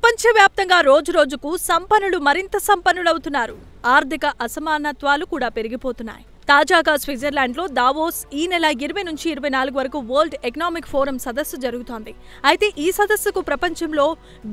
ప్రపంచవ్యాప్తంగా రోజురోజుకు సంపన్నులు మరింత సంపన్నులవుతున్నారు. ఆర్థిక అసమానత్వాలు కూడా పెరిగిపోతున్నాయి. తాజాగా స్విట్జర్లాండ్లో దావోస్ ఈ నెల 20 నుంచి 24 వరకు వరల్డ్ ఎకనామిక్ ఫోరం సదస్సు జరుగుతోంది. అయితే ఈ సదస్సుకు ప్రపంచంలో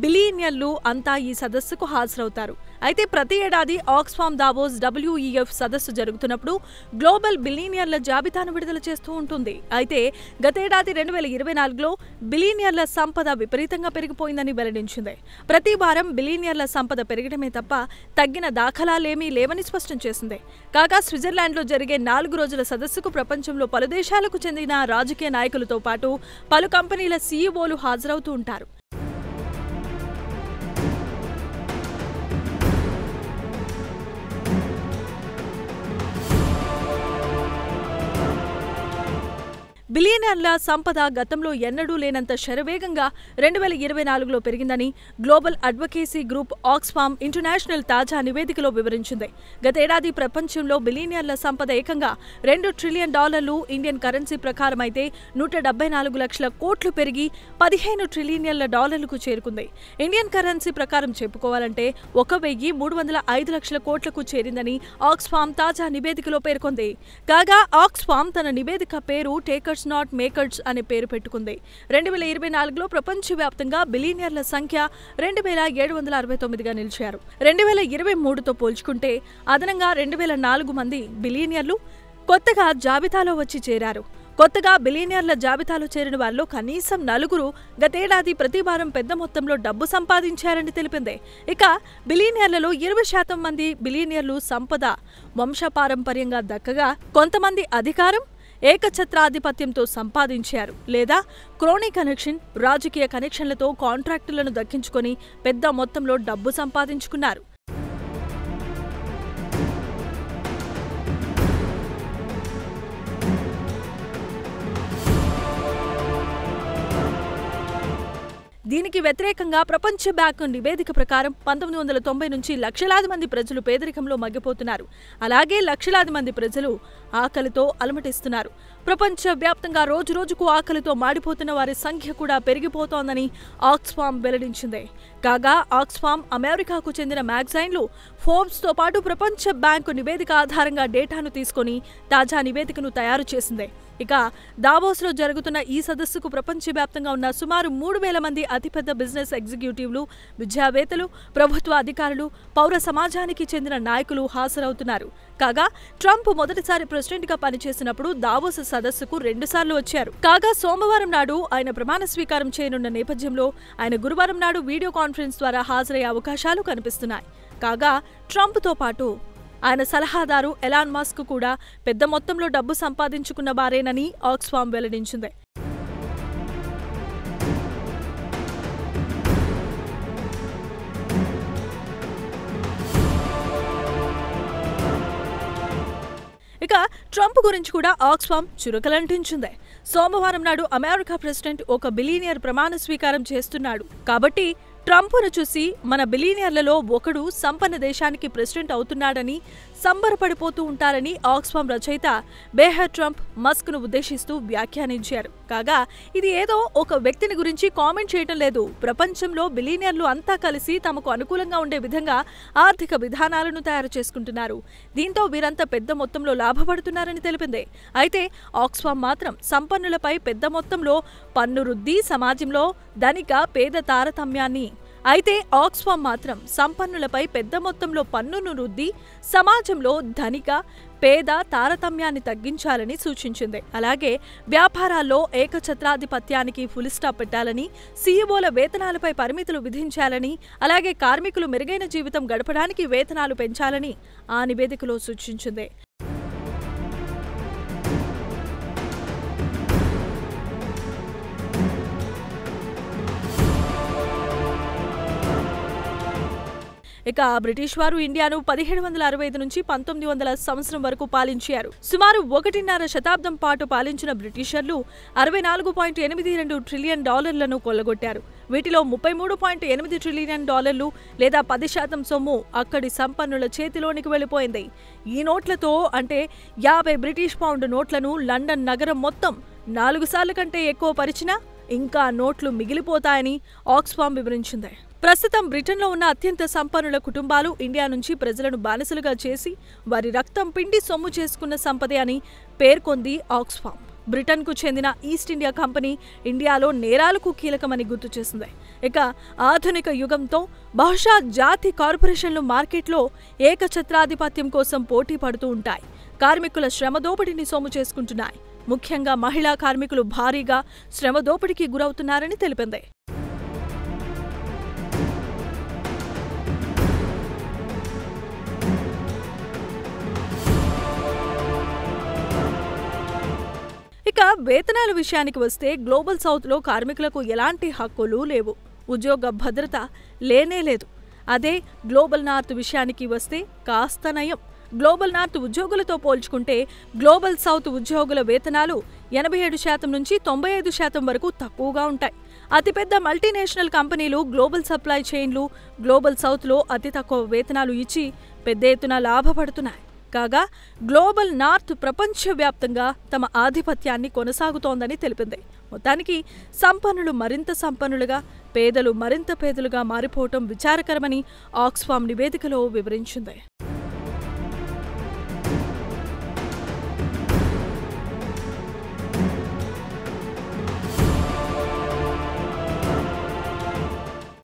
బిలియనీర్లు అంతా ఈ సదస్సుకు హాజరవుతారు. అయితే ప్రతి ఏడాది ఆక్స్ఫామ్ దావోస్ WEF సదస్సు జరుగుతున్నప్పుడు గ్లోబల్ బిలియనీర్ల జాబితాను విడుదల చేస్తూ ఉంటుంది. అయితే గతేడాది 2024లో బిలియనీర్ల సంపద విపరీతంగా పెరిగిపోయిందని వెల్లడించింది. ప్రతి వారం బిలియనీర్ల సంపద పెరగడమే తప్ప తగ్గిన దాఖలాలేమీ లేవని స్పష్టం చేసింది. కాగా స్విట్జర్లాండ్లో జరిగే 4 రోజుల సదస్సుకు ప్రపంచంలో పలు దేశాలకు చెందిన రాజకీయ నాయకులతో పాటు పలు కంపెనీల CEOలు హాజరవుతూ ఉంటారు. బిలియనీర్ల సంపద గతంలో ఎన్నడూ లేనంత శరవేగంగా 2024లో పెరిగిందని global advocacy group Oxfam international తాజా నివేదికలో వివరించింది. గతేడాది ప్రపంచంలో బిలియనీర్ల సంపద ఏకంగా $2 ట్రిలియన్ ఇండియన్ కరెన్సీ ప్రకారం అయితే 174 లక్షల కోట్లు పెరిగి $15 ట్రిలియన్ల చేరుకుంది. ఇండియన్ కరెన్సీ ప్రకారం చెప్పుకోవాలంటే 1,305 లక్షల కోట్లకు చేరిందని ఆక్స్ఫామ్ తాజా నివేదికలో పేర్కొంది. కాగా ఆక్స్ఫామ్ తన నివేదిక పేరు టేకర్స్ నాట్ మేకర్స్ అనే పేరు పెట్టుకుంది. 2024లో ప్రపంచవ్యాప్తంగా బిలియనీర్ల సంఖ్య 2,769గా నిలిచారు. 2023తో పోల్చుకుంటే అదనంగా 2,004 మంది బిలియనీర్లు కొత్తగా జాబితాలో వచ్చి చేరారు. కొత్తగా బిలియనీర్ల జాబితాలో చేరిన వారిలో కనీసం 4 గతేడాది ప్రతి వారం పెద్ద మొత్తంలో డబ్బు సంపాదించారని తెలిపింది. ఇక బిలియనీర్లలో 20% మంది బిలియనీర్లు సంపద వంశపారంపర్యంగా దక్కగా కొంతమంది అధికారం ఏకఛత్రాధిపత్యంతో సంపాదించారు లేదా క్రోనీ కనెక్షన్ రాజకీయ కనెక్షన్లతో కాంట్రాక్టులను దక్కించుకొని పెద్ద మొత్తంలో డబ్బు సంపాదించుకున్నారు. దీనికి వ్యతిరేకంగా ప్రపంచ బ్యాంక్ నివేదిక ప్రకారం 1990 నుంచి లక్షలాది మంది ప్రజలు పేదరికంలో మగ్గిపోతున్నారు. అలాగే లక్షలాది మంది ప్రజలు ఆకలితో అలమటిస్తున్నారు. ప్రపంచవ్యాప్తంగా రోజురోజుకు ఆకలితో మాడిపోతున్న వారి సంఖ్య కూడా పెరిగిపోతోందని ఆక్స్ఫామ్ వెల్లడించింది. కాగా ఆక్స్ఫామ్ అమెరికాకు చెందిన మ్యాగజైన్లు ఫోర్బ్స్తో పాటు ప్రపంచ బ్యాంకు నివేదిక ఆధారంగా డేటాను తీసుకొని తాజా నివేదికను తయారు చేసింది. ఇక దావోస్లో జరుగుతున్న ఈ సదస్సుకు ప్రపంచవ్యాప్తంగా ఉన్న సుమారు 3,000 మంది అతిపెద్ద బిజినెస్ ఎగ్జిక్యూటివ్లు, విద్యావేత్తలు, ప్రభుత్వ అధికారులు, పౌర సమాజానికి చెందిన నాయకులు హాజరవుతున్నారు. కాగా ట్రంప్ మొదటిసారి ప్రెసిడెంట్గా పనిచేసినప్పుడు దావోస్ సదస్సుకు 2 సార్లు వచ్చారు. కాగా సోమవారం నాడు ఆయన ప్రమాణ స్వీకారం చేయనున్న నేపథ్యంలో ఆయన గురువారం నాడు వీడియో కాన్ఫరెన్స్ ద్వారా హాజరయ్యే అవకాశాలు కనిపిస్తున్నాయి. కాగా ట్రంప్తో పాటు ఆయన సలహాదారు ఎలాన్ మస్క్ కూడా పెద్ద మొత్తంలో డబ్బు సంపాదించుకున్న వారేనని ఆక్స్ఫామ్ వెల్లడించింది. ఇక ట్రంప్ గురించి కూడా ఆక్స్ఫామ్ చురకలంటించింది. సోమవారం నాడు అమెరికా ప్రెసిడెంట్ ఒక బిలియనీర్ ప్రమాణ స్వీకారం చేస్తున్నాడు కాబట్టి ట్రంప్ను చూసి మన బిలియనీర్లలో ఒకడు సంపన్న దేశానికి ప్రెసిడెంట్ అవుతున్నాడని సంబరపడిపోతూ ఉంటారని ఆక్స్ఫామ్ రచయిత బేహర్ ట్రంప్ మస్క్ను ఉద్దేశిస్తూ వ్యాఖ్యానించారు. కాగా ఇది ఏదో ఒక వ్యక్తిని గురించి కామెంట్ చేయటం లేదు. ప్రపంచంలో బిలియనీర్లు అంతా కలిసి తమకు అనుకూలంగా ఉండే విధంగా ఆర్థిక విధానాలను తయారు చేసుకుంటున్నారు. దీంతో వీరంతా పెద్ద మొత్తంలో లాభపడుతున్నారని తెలిపింది. అయితే ఆక్స్ఫామ్ మాత్రం సంపన్నులపై పెద్ద మొత్తంలో పన్ను రుద్ది సమాజంలో ధనిక పేద తారతమ్యాన్ని ఆక్స్ఫామ్ మాత్రం సంపన్నులపై పెద్ద మొత్తంలో పన్నును రుద్ది సమాజంలో ధనిక పేద తారతమ్యాన్ని తగ్గించాలని సూచించింది. అలాగే వ్యాపారాల్లో ఏకఛత్రాధిపత్యానికి ఫుల్ స్టాప్ పెట్టాలని, CEOల వేతనాలపై పరిమితులు విధించాలని, అలాగే కార్మికులు మెరుగైన జీవితం గడపడానికి వేతనాలు పెంచాలని ఆ నివేదికలో సూచించింది. ఇక బ్రిటిష్ వారు ఇండియాను 1765 నుంచి 1900 సంవత్సరం వరకు పాలించారు. సుమారు 1.5 శతాబ్దం పాటు పాలించిన బ్రిటిషర్లు $64.82 ట్రిలియన్ కొల్లగొట్టారు. వీటిలో $33.8 ట్రిలియన్ లేదా 10% సొమ్ము అక్కడి సంపన్నుల చేతిలోనికి వెళ్లిపోయింది. ఈ నోట్లతో అంటే 50 బ్రిటిష్ పౌండ్ నోట్లను లండన్ నగరం మొత్తం 4 సార్లు కంటే ఎక్కువ పరిచినా ఇంకా నోట్లు మిగిలిపోతాయని ఆక్స్ఫామ్ వివరించింది. ప్రస్తుతం బ్రిటన్లో ఉన్న అత్యంత సంపన్నుల కుటుంబాలు ఇండియా నుంచి ప్రజలను బానిసలుగా చేసి వారి రక్తం పిండి సొమ్ము చేసుకున్న సంపదే అని పేర్కొంది ఆక్స్ఫామ్. బ్రిటన్కు చెందిన ఈస్ట్ ఇండియా కంపెనీ ఇండియాలో నేరాలకు కీలకమని గుర్తు చేసింది. ఇక ఆధునిక యుగంతో బహుశా జాతి కార్పొరేషన్లు మార్కెట్లో ఏకఛత్రాధిపత్యం కోసం పోటీ పడుతూ ఉంటాయి. కార్మికుల శ్రమ దోపిడీని సొమ్ము చేసుకుంటున్నాయి. ముఖ్యంగా మహిళా కార్మికులు భారీగా శ్రమ దోపిడీకి గురవుతున్నారని తెలిపింది. ఇక వేతనాల విషయానికి వస్తే గ్లోబల్ సౌత్లో కార్మికులకు ఎలాంటి హక్కులు లేవు. ఉద్యోగ భద్రత లేనేలేదు. అదే గ్లోబల్ నార్త్ విషయానికి వస్తే కాస్త నయం. గ్లోబల్ నార్త్ ఉద్యోగులతో పోల్చుకుంటే గ్లోబల్ సౌత్ ఉద్యోగుల వేతనాలు 87% నుంచి 95% వరకు తక్కువగా ఉంటాయి. అతిపెద్ద మల్టీనేషనల్ కంపెనీలు గ్లోబల్ సప్లై చైన్లు గ్లోబల్ సౌత్లో అతి తక్కువ వేతనాలు ఇచ్చి పెద్ద ఎత్తున లాభపడుతున్నాయి. కాగా గ్లోబల్ నార్త్ ప్రపంచవ్యాప్తంగా తమ ఆధిపత్యాన్ని కొనసాగుతోందని తెలిపింది. మొత్తానికి సంపన్నులు మరింత సంపన్నులుగా, పేదలు మరింత పేదలుగా మారిపోవటం విచారకరమని ఆక్స్ఫామ్ నివేదికలో వివరించింది.